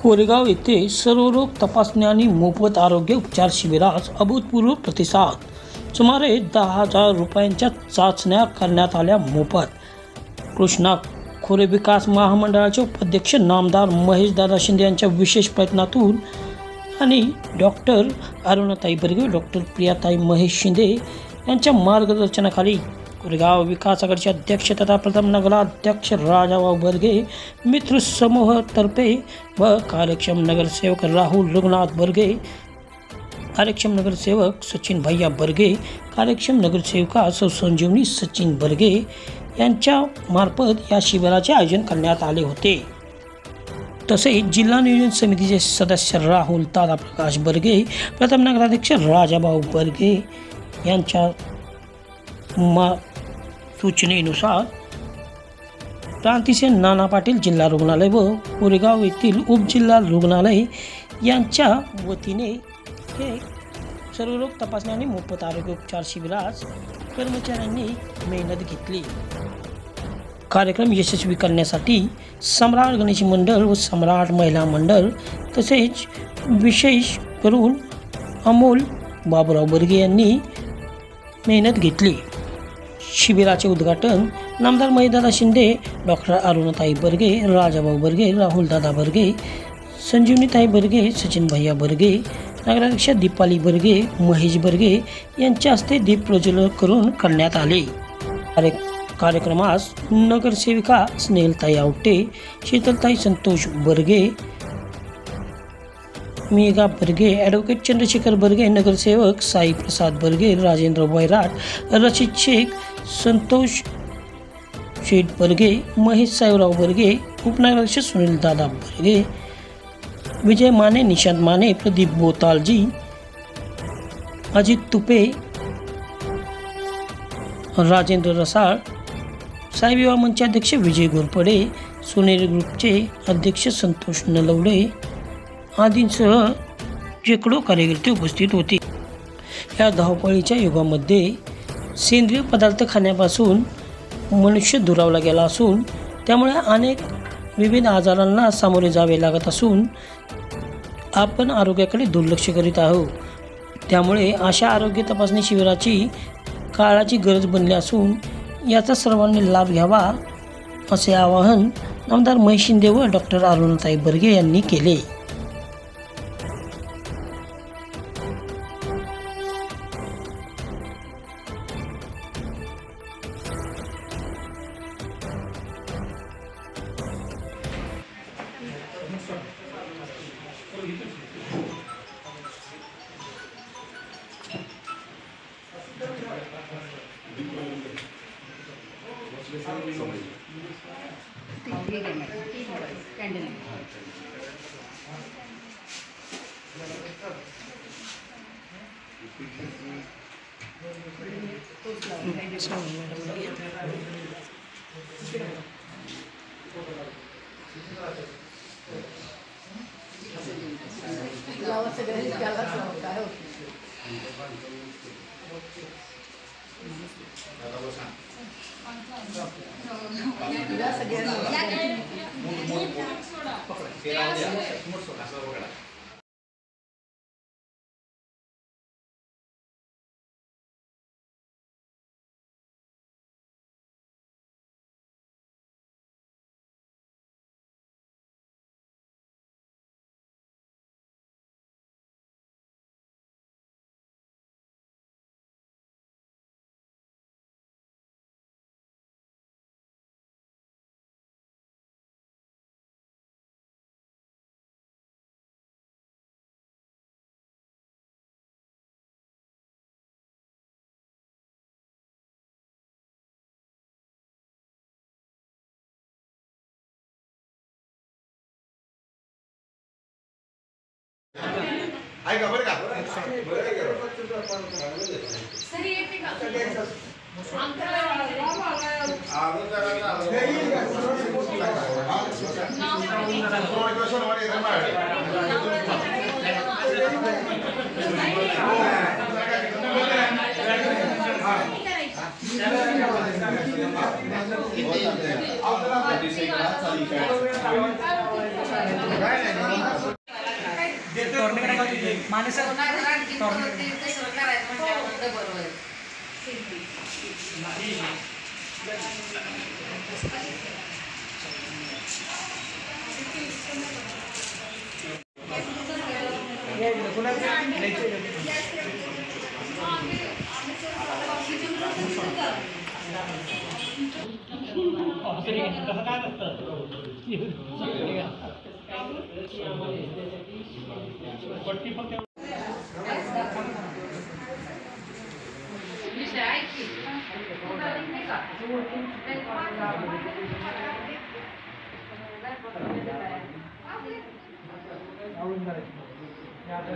कोरेगाव येथे सर्वरोग तपासणी आणि मोफत आरोग्य उपचार शिबिरास अभूतपूर्व प्रतिसाद। सुमारे 10,000 रुपयांच्या चाचण्या करण्यात आल्या मोफत। कृष्णा खोरे विकास महामंडळाचे उपाध्यक्ष नामदार महेशदादा शिंदे यांच्या विशेष प्रयत्नातून आणि डॉक्टर अरुणाताई बर्गे, डॉक्टर प्रियाताई महेश शिंदे यांच्या मार्गदर्शनाखाली कोरेगाव विकास आघाडीचे अध्यक्ष तथा प्रथम नगराध्यक्ष राजाभाऊ बर्गे मित्र समूहातर्फे व कार्यक्षम नगरसेवक राहुल रघुनाथ बर्गे, कार्यक्षम नगरसेवक सचिन भैया बर्गे, कार्यक्षम नगरसेविका संजीवनी सचिन बर्गे यांच्या मार्फत या शिबिराचे आयोजन करण्यात आले होते। तसेच जिल्हा नियोजन समितीचे सदस्य राहुल दादा प्रकाश बर्गे, प्रथम नगराध्यक्ष राजाभाऊ बर्गे यांच्या सूचनेनुसार क्रांतिसेन नाना पाटील जिल्हा रुग्णालय व कोरेगाव येथील उपजिल्हा रुग्णालय यांच्या वतीने हे सर्वरोग तपासणी आणि मोफत आरोग्य उपचार शिबिरास कर्मचाऱ्यांनी मेहनत घेतली। कार्यक्रम यशस्वी करण्यासाठी सम्राट गणेश मंडळ व सम्राट महिला मंडळ तसेच विशेष करून अमोल बाबूराव बर्गे यांनी मेहनत घेतली। शिबिराचे उद्घाटन नामदार महेशदादा शिंदे, डॉक्टर अरुणाताई बर्गे, राजाभाऊ बर्गे, राहुल दादा बर्गे, संजीवनीताई बर्गे, सचिन भैया बर्गे, नगराध्यक्ष दीपाली बर्गे, महेश बर्गे यांच्या हस्ते दीप प्रज्वलन करून करण्यात आले। कार्यक्रमास नगरसेविका स्नेहलताई आवटे, शीतलताई संतोष बर्गे, मेघा बर्गे, ॲडव्होकेट चंद्रशेखर बर्गे, नगरसेवक साई प्रसाद बर्गे, राजेंद्र वैराट, रशीद शेख, संतोष शेठ बर्गे, महेश साहेबराव बर्गे, उपनगराध्यक्ष सुनील दादा बर्गे, विजय माने, निशांत माने, प्रदीप बोतालजी, अजित तुपे, राजेंद्र रसाळ, साई विवाह मंच अध्यक्ष विजय घोरपडे, सोनेरी ग्रुपचे अध्यक्ष संतोष नलवडे आदींसह शेकडो कार्यकर्ते उपस्थित होते। या धावपळीच्या युगामध्ये सेंद्रिय पदार्थ खाण्यापासून मनुष्य दुरावला गेला असून त्यामुळे अनेक विविध आजारांना सामोरे जावे लागत असून आपण आरोग्याकडे दुर्लक्ष करीत आहोत। त्यामुळे अशा आरोग्य तपासणी शिबिराची काळाची गरज बनली असून याचा सर्वांनी लाभ घ्यावा असे आवाहन नामदार महेश शिंदे व डॉक्टर अरुणाताई बर्गे यांनी केले। ऐका बरं का काय नाही माणसं आणखी परत ते दुसरं करायचं म्हणजे डबल होईल. तुला कसं काय नसतं पट्टी फक्त विषय आहे की नाही का? आवडून करायची आता